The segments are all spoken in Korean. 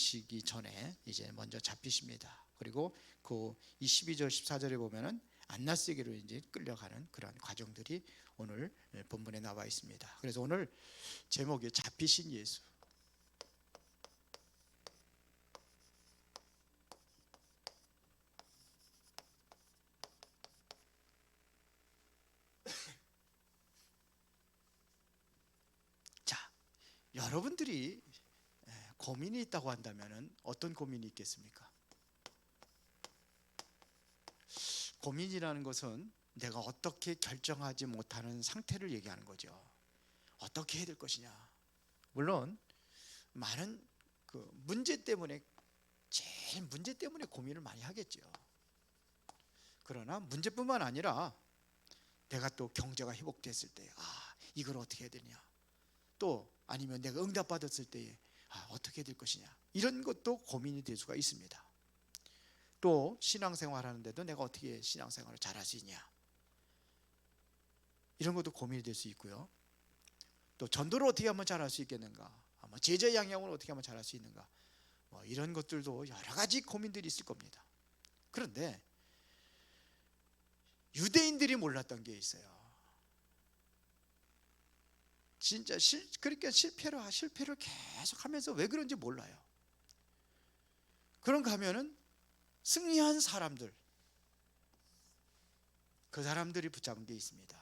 잡히시기 전에 이제 먼저 잡히십니다. 그리고 그 12절 14절에 보면은 안나스에게로 이제 끌려가는 그런 과정들이 오늘 본문에 나와 있습니다. 그래서 오늘 제목이 잡히신 예수. 자, 여러분들이 고민이 있다고 한다면 어떤 고민이 있겠습니까? 고민이라는 것은 내가 어떻게 결정하지 못하는 상태를 얘기하는 거죠. 어떻게 해야 될 것이냐. 물론 많은 그 문제 때문에, 제일 문제 때문에 고민을 많이 하겠죠. 그러나 문제뿐만 아니라 내가 또 경제가 회복됐을 때 이걸 어떻게 해야 되냐, 또 아니면 내가 응답받았을 때에 어떻게 될 것이냐, 이런 것도 고민이 될 수가 있습니다. 또 신앙생활 하는데도 내가 어떻게 신앙생활을 잘할 수 있냐, 이런 것도 고민이 될 수 있고요. 또 전도를 어떻게 하면 잘할 수 있겠는가, 제자 양육을 어떻게 하면 잘할 수 있는가, 이런 것들도 여러 가지 고민들이 있을 겁니다. 그런데 유대인들이 몰랐던 게 있어요. 진짜 그렇게 실패를 계속 하면서 왜 그런지 몰라요. 그런가 하면은 승리한 사람들, 그 사람들이 붙잡은 게 있습니다.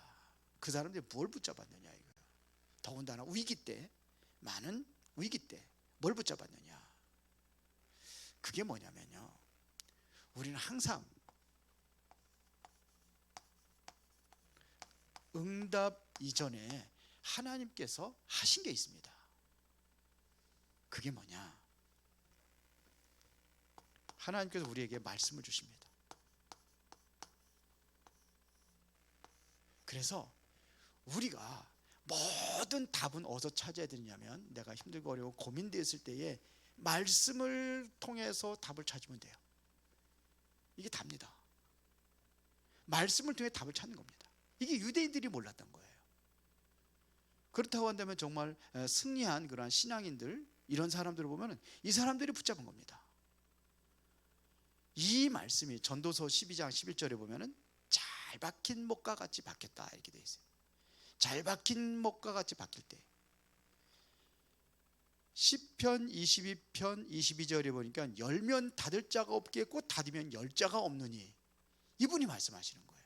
그 사람들이 뭘 붙잡았느냐 이거예요. 더군다나 위기 때, 많은 위기 때 뭘 붙잡았느냐, 그게 뭐냐면요, 우리는 항상 응답 이전에 하나님께서 하신 게 있습니다. 그게 뭐냐, 하나님께서 우리에게 말씀을 주십니다. 그래서 우리가 모든 답은 어디서 찾아야 되냐면, 내가 힘들고 어려워 고민되었을 때에 말씀을 통해서 답을 찾으면 돼요. 이게 답니다. 말씀을 통해 답을 찾는 겁니다. 이게 유대인들이 몰랐던 거예요. 그렇다고 한다면 정말 승리한 그러한 신앙인들, 이런 사람들을 보면 이 사람들이 붙잡은 겁니다. 이 말씀이 전도서 12장 11절에 보면 잘 박힌 목과 같이 박혔다 이렇게 되어 있어요. 잘 박힌 목과 같이 박힐 때, 시편 22편 22절에 보니까 열면 닫을 자가 없겠고 닫으면 열 자가 없느니, 이분이 말씀하시는 거예요.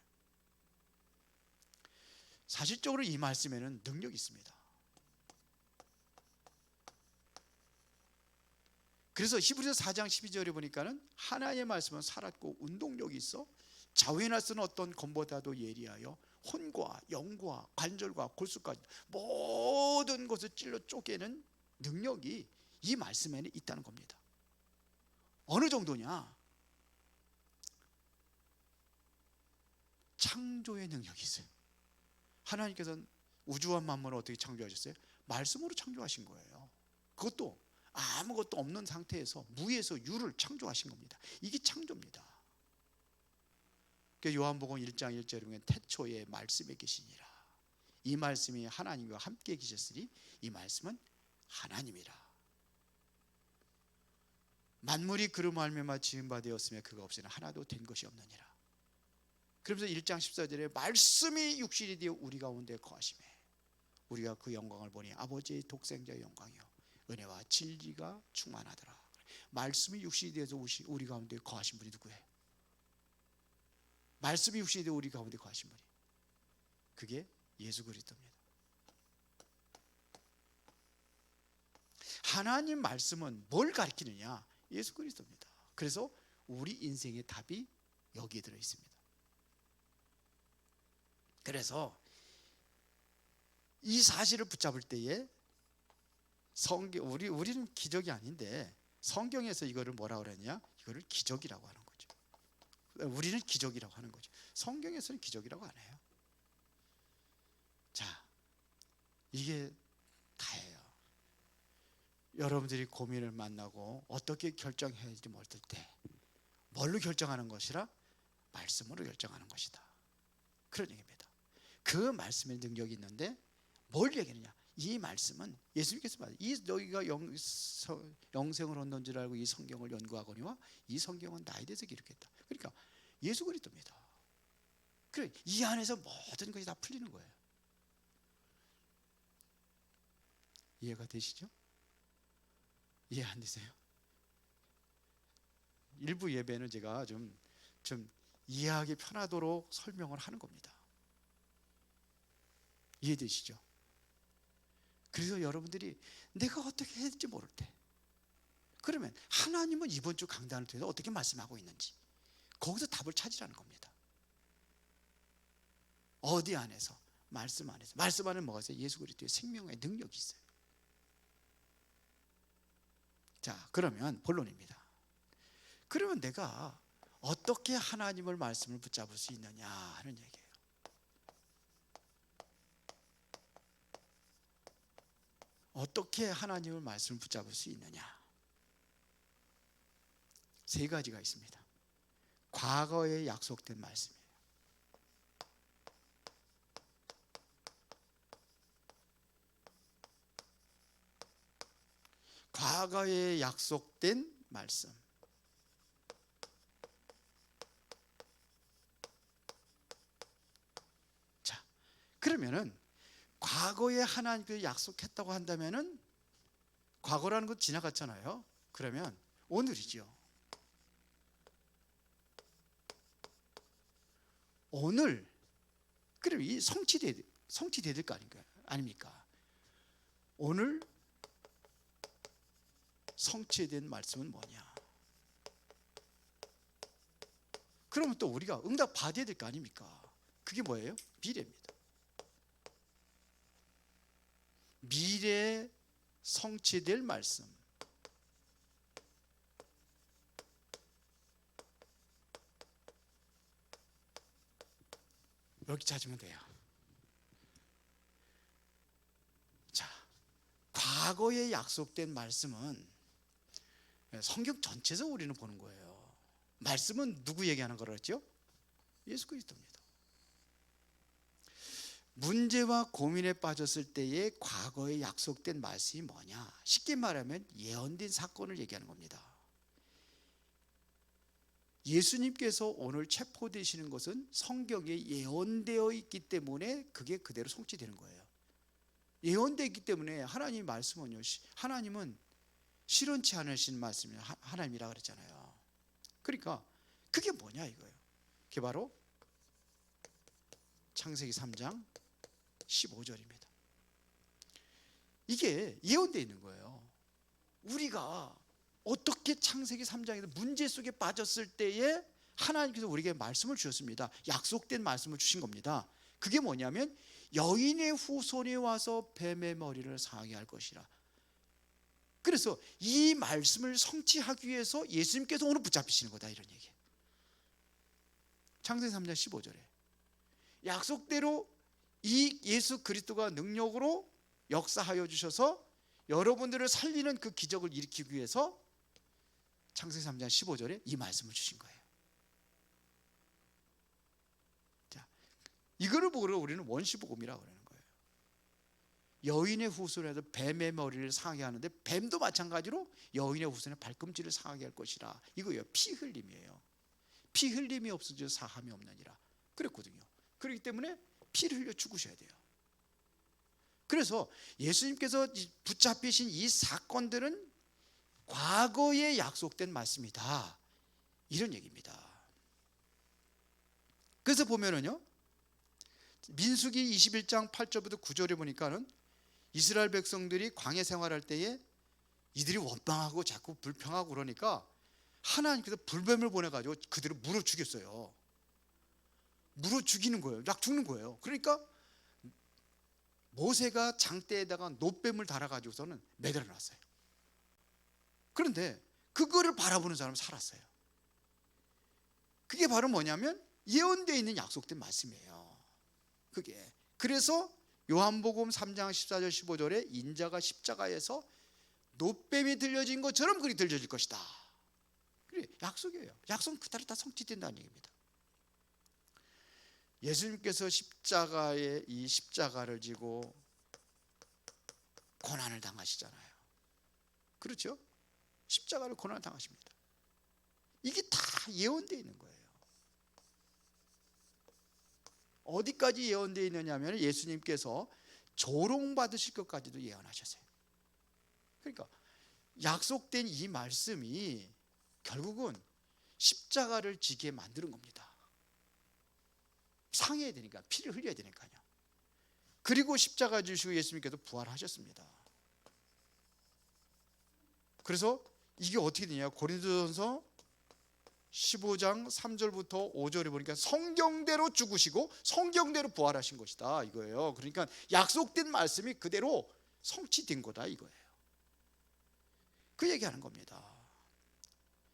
사실적으로 이 말씀에는 능력이 있습니다. 그래서 히브리서 4장 12절에 보니까는 하나님의 말씀은 살았고 운동력이 있어 자위나 쓰는 어떤 검보다도 예리하여 혼과 영과 관절과 골수까지 모든 것을 찔러 쪼개는 능력이 이 말씀에는 있다는 겁니다. 어느 정도냐, 창조의 능력이 있어요. 하나님께서는 우주와 만물을 어떻게 창조하셨어요? 말씀으로 창조하신 거예요. 그것도 아무것도 없는 상태에서 무에서 유를 창조하신 겁니다. 이게 창조입니다. 요한복음 1장 1절에 보면 태초에 말씀에 계시니라. 이 말씀이 하나님과 함께 계셨으니 이 말씀은 하나님이라. 만물이 그로 말미암아 지은 바 되었으며 그가 없이는 하나도 된 것이 없느니라. 그러면서 1장 14절에 말씀이 육신이 되어 우리 가운데 거하시매 우리가 그 영광을 보니 아버지의 독생자의 영광이요 은혜와 진리가 충만하더라. 말씀이 육신이 되어서 우리 가운데 거하신 분이 누구예요? 말씀이 육신이 되어 우리 가운데 거하신 분이, 그게 예수 그리스도입니다. 하나님 말씀은 뭘 가리키느냐? 예수 그리스도입니다. 그래서 우리 인생의 답이 여기에 들어 있습니다. 그래서 이 사실을 붙잡을 때에 우리는 기적이 아닌데 성경에서 이거를 뭐라고 그랬냐? 이거를 기적이라고 하는 거죠. 우리는 기적이라고 하는 거죠. 성경에서는 기적이라고 안 해요. 자, 이게 다예요. 여러분들이 고민을 만나고 어떻게 결정해야 할지 모를 때 뭘로 결정하는 것이라? 말씀으로 결정하는 것이다, 그런 얘기입니다. 그 말씀의 능력이 있는데 뭘 얘기하느냐? 이 말씀은 예수님께서 말해요. 이 너희가 영생을 얻는 줄 알고 이 성경을 연구하거니와 이 성경은 나에 대해서 기록했다. 그러니까 예수 그리스도입니다. 그래, 이 안에서 모든 것이 다 풀리는 거예요. 이해가 되시죠? 이해 안 되세요? 일부 예배는 제가 좀 이해하기 편하도록 설명을 하는 겁니다. 이해되시죠? 그래서 여러분들이 내가 어떻게 해야 될지 모를 때, 그러면 하나님은 이번 주 강단을 통해서 어떻게 말씀하고 있는지 거기서 답을 찾으라는 겁니다. 어디 안에서? 말씀 안에서. 말씀 안에 뭐가 있어요? 예수 그리스도의 생명의 능력이 있어요. 자, 그러면 본론입니다. 그러면 내가 어떻게 하나님을 말씀을 붙잡을 수 있느냐 하는 얘기예요. 어떻게 하나님을 말씀을 붙잡을 수 있느냐? 세 가지가 있습니다. 과거에 약속된 말씀이에요. 과거에 약속된 말씀. 자, 그러면은 과거에 하나님께서 약속했다고 한다면은 과거라는 것 지나갔잖아요. 그러면 오늘이죠. 오늘, 그럼 이 성취돼야 될 거 아닙니까? 오늘 성취된 말씀은 뭐냐? 그러면 또 우리가 응답 받아야 될 거 아닙니까? 그게 뭐예요? 미래입니다. 미래에 성취될 말씀. 여기 찾으면 돼요. 자, 과거에 약속된 말씀은 성경 전체에서 우리는 보는 거예요. 말씀은 누구 얘기하는 거라 했죠? 예수 그리스도입니다. 문제와 고민에 빠졌을 때의 과거에 약속된 말씀이 뭐냐? 쉽게 말하면 예언된 사건을 얘기하는 겁니다. 예수님께서 오늘 체포되시는 것은 성경에 예언되어 있기 때문에 그게 그대로 성취되는 거예요. 예언되어 있기 때문에 하나님의 말씀은요, 하나님은 실현치 않으신 말씀이 하나님이라 그랬잖아요. 그러니까 그게 뭐냐 이거예요. 그게 바로 창세기 3장 15절입니다. 이게 예언되어 있는 거예요. 우리가 어떻게 창세기 3장에서 문제 속에 빠졌을 때에 하나님께서 우리에게 말씀을 주셨습니다. 약속된 말씀을 주신 겁니다. 그게 뭐냐면 여인의 후손이 와서 뱀의 머리를 상하게 할 것이라. 그래서 이 말씀을 성취하기 위해서 예수님께서 오늘 붙잡히시는 거다 이런 얘기예요. 창세기 3장 15절에 약속대로 이 예수 그리스도가 능력으로 역사하여 주셔서 여러분들을 살리는 그 기적을 일으키기 위해서 창세기 3장 15절에 이 말씀을 주신 거예요. 자, 이거를 보고 우리는 원시복음이라고 그러는 거예요. 여인의 후손에서 뱀의 머리를 상하게 하는데 뱀도 마찬가지로 여인의 후손의 발꿈치를 상하게 할 것이라. 이거예요. 피 흘림이에요. 피 흘림이 없어져 사함이 없느니라 그랬거든요. 그렇기 때문에 피를 흘려 죽으셔야 돼요. 그래서 예수님께서 붙잡히신 이 사건들은 과거에 약속된 말씀이다 이런 얘기입니다. 그래서 보면은요, 민수기 21장 8절부터 9절에 보니까는 이스라엘 백성들이 광야 생활할 때에 이들이 원망하고 자꾸 불평하고 그러니까 하나님께서 불뱀을 보내가지고 그들을 물어 죽였어요. 물어 죽이는 거예요. 약 죽는 거예요. 그러니까 모세가 장대에다가 놋뱀을 달아가지고서는 매달아 놨어요. 그런데 그거를 바라보는 사람은 살았어요. 그게 바로 뭐냐면 예언되어 있는 약속된 말씀이에요. 그게 그래서 요한복음 3장 14절 15절에 인자가 십자가에서 놋뱀이 들려진 것처럼 그리 들려질 것이다. 그래, 약속이에요. 약속은 그대로 다 성취된다는 얘기입니다. 예수님께서 십자가에 이 십자가를 지고 고난을 당하시잖아요. 그렇죠? 십자가를 고난을 당하십니다. 이게 다 예언되어 있는 거예요. 어디까지 예언되어 있느냐 하면 예수님께서 조롱받으실 것까지도 예언하셨어요. 그러니까 약속된 이 말씀이 결국은 십자가를 지게 만드는 겁니다. 상해야 되니까, 피를 흘려야 되니까요. 그리고 십자가 지시고 예수님께서 부활하셨습니다. 그래서 이게 어떻게 되냐, 고린도전서 15장 3절부터 5절에 보니까 성경대로 죽으시고 성경대로 부활하신 것이다 이거예요. 그러니까 약속된 말씀이 그대로 성취된 거다 이거예요. 그 얘기하는 겁니다.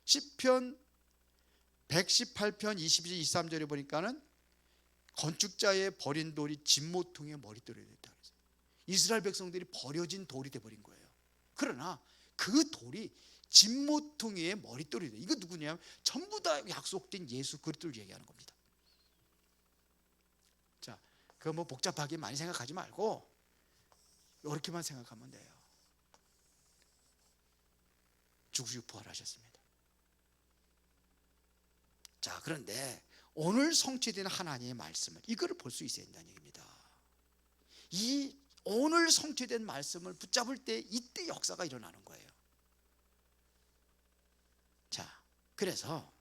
시편 118편 22, 23절에 보니까는 건축자의 버린 돌이 진모퉁이의 머릿돌이 됐다 그랬어요. 이스라엘 백성들이 버려진 돌이 돼버린 거예요. 그러나 그 돌이 진모퉁이의 머릿돌이 돼. 이거 누구냐? 전부 다 약속된 예수 그리스도를 얘기하는 겁니다. 자, 그거 뭐 복잡하게 많이 생각하지 말고 이렇게만 생각하면 돼요. 죽으시고 부활하셨습니다. 자, 그런데 오늘 성취된 하나님의 말씀을 이거를 볼 수 있어야 된다는 얘기입니다. 이 오늘 성취된 말씀을 붙잡을 때 이때 역사가 일어나는 거예요. 자, 그래서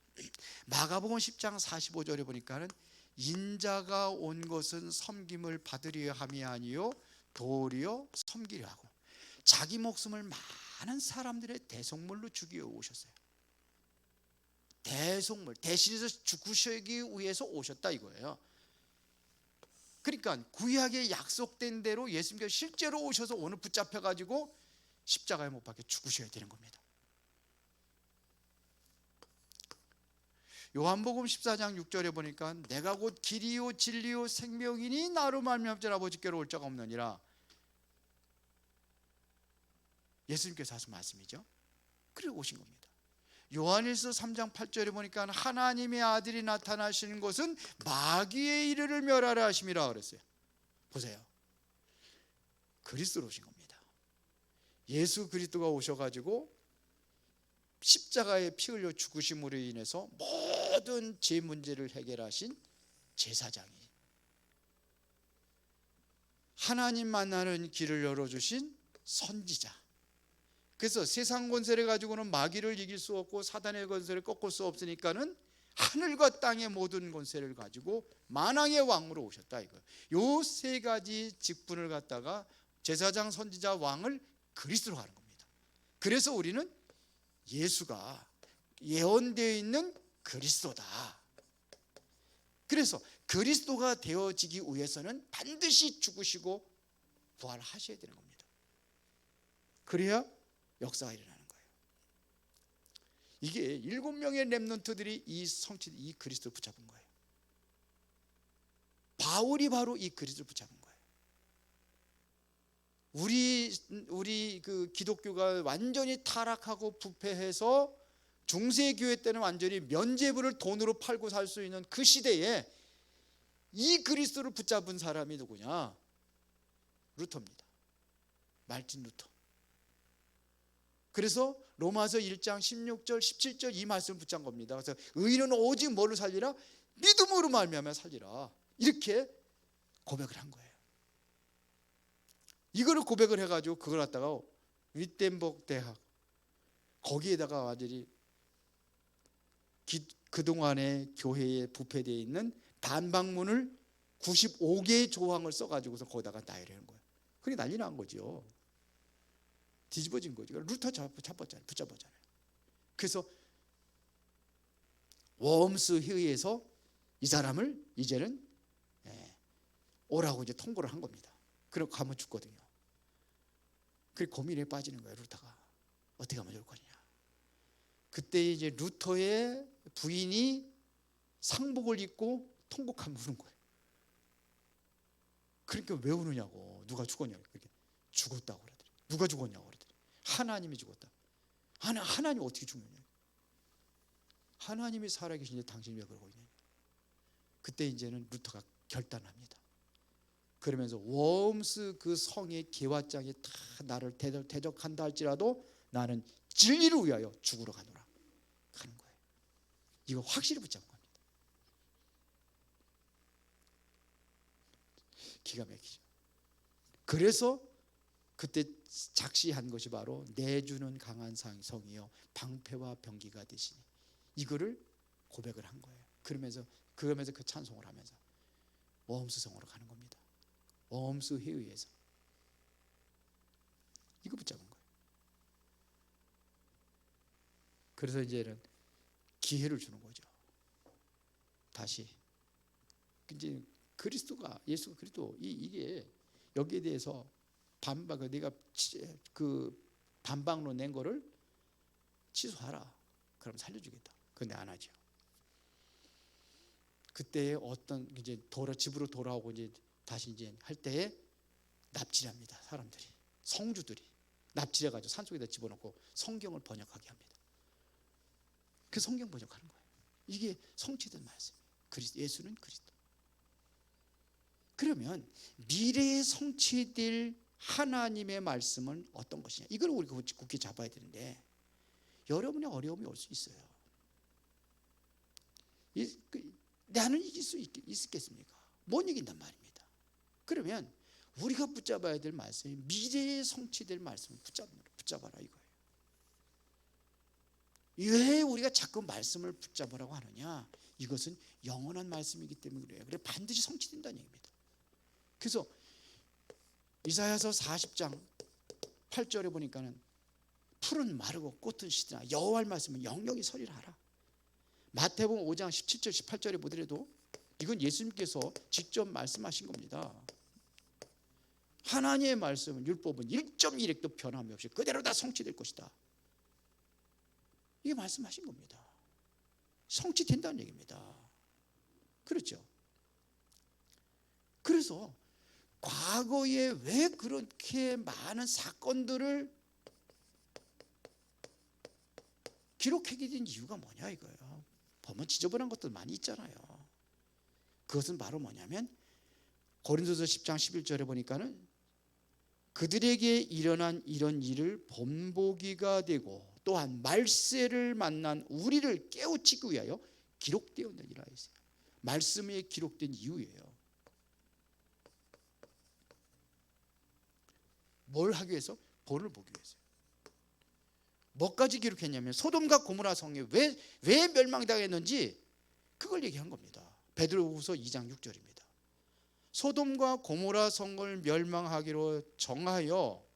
마가복음 10장 45절에 보니까는 인자가 온 것은 섬김을 받으려 함이 아니요 도리어 섬기려 하고 자기 목숨을 많은 사람들의 대속물로 주기에 오셨어요. 대속물, 대신해서 죽으시기 위해서 오셨다 이거예요. 그러니까 구약에 약속된 대로 예수님께서 실제로 오셔서 오늘 붙잡혀가지고 십자가에 못 박혀 죽으셔야 되는 겁니다. 요한복음 14장 6절에 보니까 내가 곧 길이요 진리요 생명이니 나로 말미암지 아버지께로 올 자가 없느니라. 예수님께서 하신 말씀이죠. 그리고 오신 겁니다. 요한일서 3장 8절에 보니까 하나님의 아들이 나타나시는 것은 마귀의 이르를 멸하라 하심이라 그랬어요. 보세요. 그리스도로 오신 겁니다. 예수 그리스도가 오셔가지고 십자가에 피 흘려 죽으심으로 인해서 모든 죄 문제를 해결하신 제사장이, 하나님 만나는 길을 열어주신 선지자. 그래서 세상 권세를 가지고는 마귀를 이길 수 없고 사단의 권세를 꺾을 수 없으니까는 하늘과 땅의 모든 권세를 가지고 만왕의 왕으로 오셨다 이거예요. 요 세 가지 직분을 갖다가 제사장, 선지자, 왕을 그리스도로 가는 겁니다. 그래서 우리는 예수가 예언되어 있는 그리스도다. 그래서 그리스도가 되어지기 위해서는 반드시 죽으시고 부활하셔야 되는 겁니다. 그래야 역사가 일어나는 거예요. 이게 7명의 렘넌트들이 이 그리스도를 붙잡은 거예요. 바울이 바로 이 그리스도를 붙잡은 거예요. 우리 그 기독교가 완전히 타락하고 부패해서 중세교회 때는 완전히 면죄부를 돈으로 팔고 살 수 있는 그 시대에 이 그리스도를 붙잡은 사람이 누구냐? 루터입니다. 말틴 루터. 그래서 로마서 1장 16절 17절 이 말씀을 붙잡은 겁니다. 그래서 의인은 오직 뭐로 살리라? 믿음으로 말미암아 살리라. 이렇게 고백을 한 거예요. 이거를 고백을 해가지고 그걸 갖다가 윗덴버그 대학 거기에다가 완전히 그동안의 교회에 부패되어 있는 반박문을 95개의 조항을 써가지고서 거기다가 나열한 거예요. 그게 난리 난 거죠. 뒤집어진 거죠. 루터 붙잡았잖아요. 그래서 웜스 회의에서 이 사람을 이제는 오라고 이제 통보를 한 겁니다. 그리고 가면 죽거든요. 그리고 고민에 빠지는 거예요. 루터가 어떻게 하면 좋을 거냐. 그때 이제 루터의 부인이 상복을 입고 통곡하며 우는 거예요. 그러니까 왜 우느냐고. 누가 죽었냐고. 그렇게 죽었다고 그러더니. 누가 죽었냐고 그러더니. 하나님이 죽었다. 하나님 어떻게 죽느냐. 하나님이 살아계신데 당신이 왜 그러고 있냐. 그때 이제는 루터가 결단합니다. 그러면서 워홈스 그 성의 계화장이 다 나를 대적한다 할지라도 나는 진리를 위하여 죽으러 가노라 하는 거예요. 이거 확실히 붙잡은 겁니다. 기가 막히죠. 그래서 그때 작시한 것이 바로 내주는 강한 성이요 방패와 병기가 되시니, 이거를 고백을 한 거예요. 그러면서 그 찬송을 하면서 워홈스 성으로 가는 겁니다. 워홈스 회의에서 이거 붙잡은 거예요. 그래서 이제는 기회를 주는 거죠. 다시 이제 그리스도가, 예수 그리스도, 이게 여기에 대해서 내가 그 반박로 낸 거를 취소하라. 그럼 살려주겠다. 근데 안 하죠. 그때 어떤 이제 집으로 돌아오고 이제 다시 이제 할 때에 납치합니다. 사람들이, 성주들이 납치해가지고 산속에다 집어넣고 성경을 번역하게 합니다. 그 성경 번역하는 거예요. 이게 성취된 말씀이에요. 예수는 그리스도. 그러면 미래에 성취될 하나님의 말씀은 어떤 것이냐, 이걸 우리가 굳게 잡아야 되는데, 여러분의 어려움이 올 수 있어요. 나는 이길 수 있겠습니까? 못 이긴단 말입니다. 그러면 우리가 붙잡아야 될 말씀이 미래에 성취될 말씀을 붙잡아라 이거예요. 왜 우리가 자꾸 말씀을 붙잡으라고 하느냐? 이것은 영원한 말씀이기 때문에 그래요. 그래 반드시 성취된다는 얘기입니다. 그래서 이사야서 40장 8절에 보니까는 풀은 마르고 꽃은 시드나 여호와의 말씀은 영영이 서리라 하라. 마태복음 5장 17절 18절에 보더라도 이건 예수님께서 직접 말씀하신 겁니다. 하나님의 말씀은, 율법은 1.1획도 변함이 없이 그대로 다 성취될 것이다. 이게 말씀하신 겁니다. 성취된다는 얘기입니다. 그렇죠? 그래서 과거에 왜 그렇게 많은 사건들을 기록하게 된 이유가 뭐냐 이거예요. 보면 지저분한 것들 많이 있잖아요. 그것은 바로 뭐냐면 고린도서 10장 11절에 보니까는 그들에게 일어난 이런 일을 본보기가 되고 또한 말세를 만난 우리를 깨우치기 위하여 기록되었느니라 했어요. 말씀에 기록된 이유예요. 뭘 하기 위해서? 본을 보기 위해서요. 뭐까지 기록했냐면 소돔과 고모라 성에 왜 멸망당했는지 그걸 얘기한 겁니다. 베드로후서 2장 6절입니다. 소돔과 고모라 성을 멸망하기로 정하여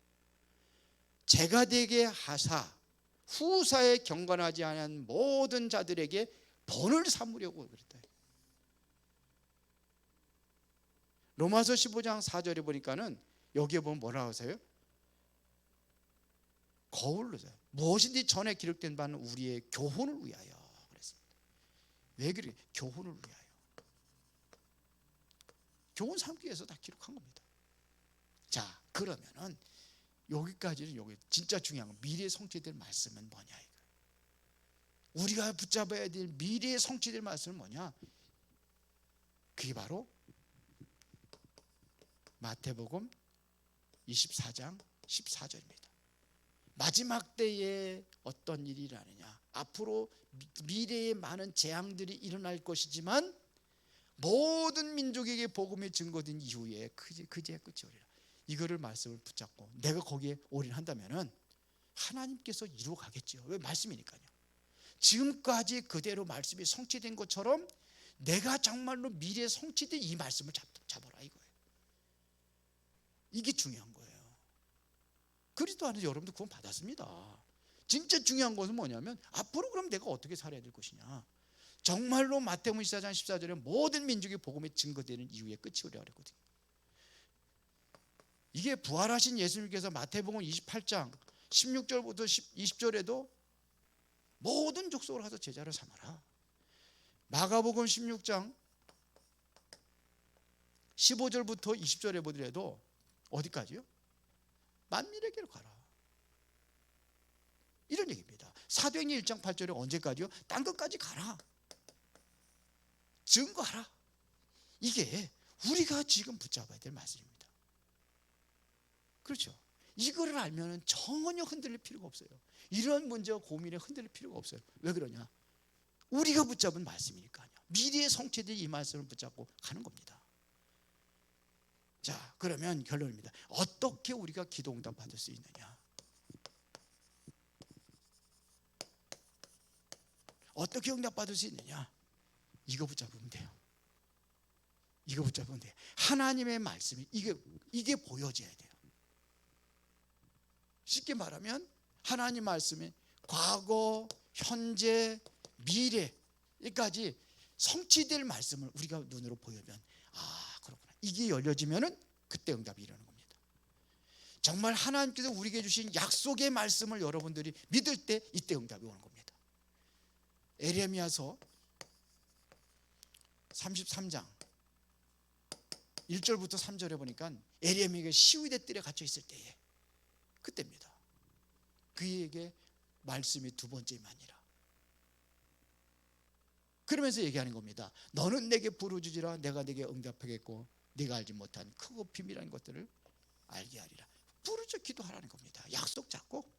재가 되게 하사 후사에 경건하지 않은 모든 자들에게 본을 삼으려고 그랬다. 로마서 15장 4절에 보니까는 여기에 보면 뭐라고 하세요? 거울로서 무엇인지 전에 기록된 바는 우리의 교훈을 위하여 그랬습니다. 왜 그래? 교훈을 위하여. 교훈 삼기 위해서 다 기록한 겁니다. 자, 그러면은 여기까지는 여기 진짜 중요한 건 미래에 성취될 말씀은 뭐냐 이거. 우리가 붙잡아야 될 미래에 성취될 말씀은 뭐냐? 그게 바로 마태복음 24장 14절입니다. 마지막 때에 어떤 일이 일어나느냐, 앞으로 미래에 많은 재앙들이 일어날 것이지만 모든 민족에게 복음이 증거된 이후에 그제야 끝이 오리라. 이거를 말씀을 붙잡고 내가 거기에 올인한다면은 하나님께서 이루어 가겠죠. 왜? 말씀이니까요. 지금까지 그대로 말씀이 성취된 것처럼 내가 정말로 미래에 성취된 이 말씀을 잡아라 이거예요. 이게 중요한 거예요. 그리스도 안에서 여러분도 구원 받았습니다. 진짜 중요한 것은 뭐냐면 앞으로 그럼 내가 어떻게 살아야 될 것이냐. 정말로 마태복음 24장 14절에 모든 민족의 복음이 증거되는 이후에 끝이 오리라 그랬거든요. 이게 부활하신 예수님께서 마태복음 28장 16절부터 20절에도 모든 족속을 가서 제자를 삼아라. 마가복음 16장 15절부터 20절에 보더라도 어디까지요? 만민에게로 가라. 이런 얘기입니다. 사도행전 1장 8절에 언제까지요? 땅 끝까지 가라. 증거하라. 이게 우리가 지금 붙잡아야 될 말씀입니다. 그렇죠? 이거를 알면 전혀 흔들릴 필요가 없어요. 이런 문제와 고민에 흔들릴 필요가 없어요. 왜 그러냐? 우리가 붙잡은 말씀이니까요. 미래의 성취될 이 말씀을 붙잡고 가는 겁니다. 자, 그러면 결론입니다. 어떻게 우리가 기도 응답 받을 수 있느냐? 어떻게 응답 받을 수 있느냐? 이거 붙잡으면 돼요. 이거 붙잡으면 돼요. 하나님의 말씀이 이게 보여져야 돼요. 쉽게 말하면 하나님 말씀이 과거, 현재, 미래까지 성취될 말씀을 우리가 눈으로 보이면 그렇구나. 이게 열려지면은 그때 응답이 일어나는 겁니다. 정말 하나님께서 우리에게 주신 약속의 말씀을 여러분들이 믿을 때 이때 응답이 오는 겁니다. 에레미야서 33장 1절부터 3절에 보니까 에레미야가 시위대 뜰에 갇혀 있을 때에 그때입니다. 그에게 말씀이 두 번째만이라. 그러면서 얘기하는 겁니다. 너는 내게 부르짖으라. 내가 내게 응답하겠고 네가 알지 못한 크고 비밀한 것들을 알게 하리라. 부르짖어 기도하라는 겁니다. 약속 잡고.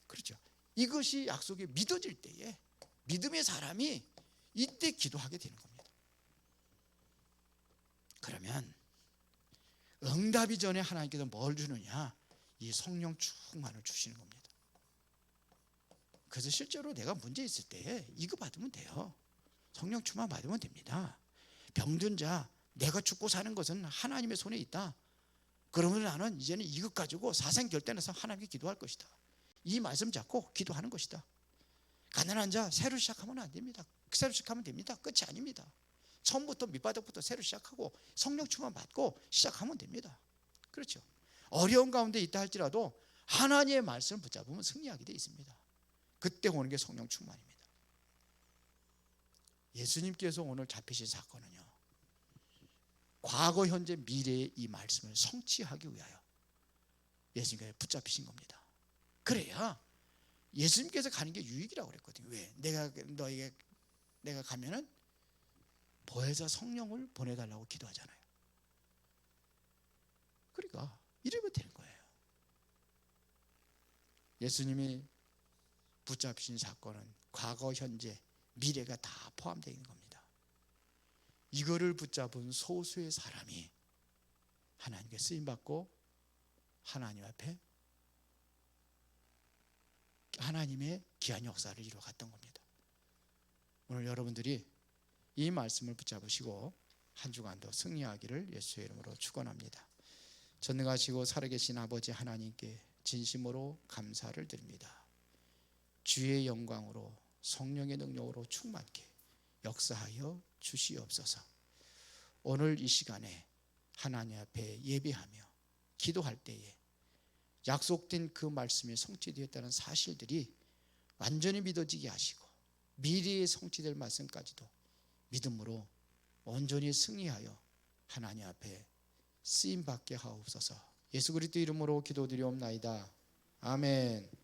그렇죠. 이것이 약속이 믿어질 때에 믿음의 사람이 이때 기도하게 되는 겁니다. 그러면 응답이 전에 하나님께서 뭘 주느냐? 이 성령 충만을 주시는 겁니다. 그래서 실제로 내가 문제 있을 때 이거 받으면 돼요. 성령 충만 받으면 됩니다. 병든 자, 내가 죽고 사는 것은 하나님의 손에 있다. 그러면 나는 이제는 이것 가지고 사상 결단해서 하나님께 기도할 것이다. 이 말씀 잡고 기도하는 것이다. 가난한 자, 새로 시작하면 안 됩니다. 새로 시작하면 됩니다. 끝이 아닙니다. 처음부터 밑바닥부터 새로 시작하고 성령 충만 받고 시작하면 됩니다. 그렇죠. 어려운 가운데 있다 할지라도 하나님의 말씀을 붙잡으면 승리하게 되어 있습니다. 그때 오는 게 성령 충만입니다. 예수님께서 오늘 잡히신 사건은요, 과거, 현재, 미래의 이 말씀을 성취하기 위하여 예수님께서 붙잡히신 겁니다. 그래야 예수님께서 가는 게 유익이라고 그랬거든요. 왜? 내가 가면은 보혜사 성령을 보내달라고 기도하잖아요. 그러니까 이러면 되는 거예요. 예수님이 붙잡히신 사건은 과거, 현재, 미래가 다 포함되어 있는 겁니다. 이거를 붙잡은 소수의 사람이 하나님께 쓰임받고 하나님 앞에 하나님의 귀한 역사를 이루어갔던 겁니다. 오늘 여러분들이 이 말씀을 붙잡으시고 한 주간도 승리하기를 예수의 이름으로 축원합니다. 전능하시고 살아계신 아버지 하나님께 진심으로 감사를 드립니다. 주의 영광으로 성령의 능력으로 충만케 역사하여 주시옵소서. 오늘 이 시간에 하나님 앞에 예배하며 기도할 때에 약속된 그 말씀이 성취되었다는 사실들이 완전히 믿어지게 하시고 미래에 성취될 말씀까지도 믿음으로 온전히 승리하여 하나님 앞에 쓰임받게 하옵소서. 예수 그리스도 이름으로 기도드리옵나이다. 아멘.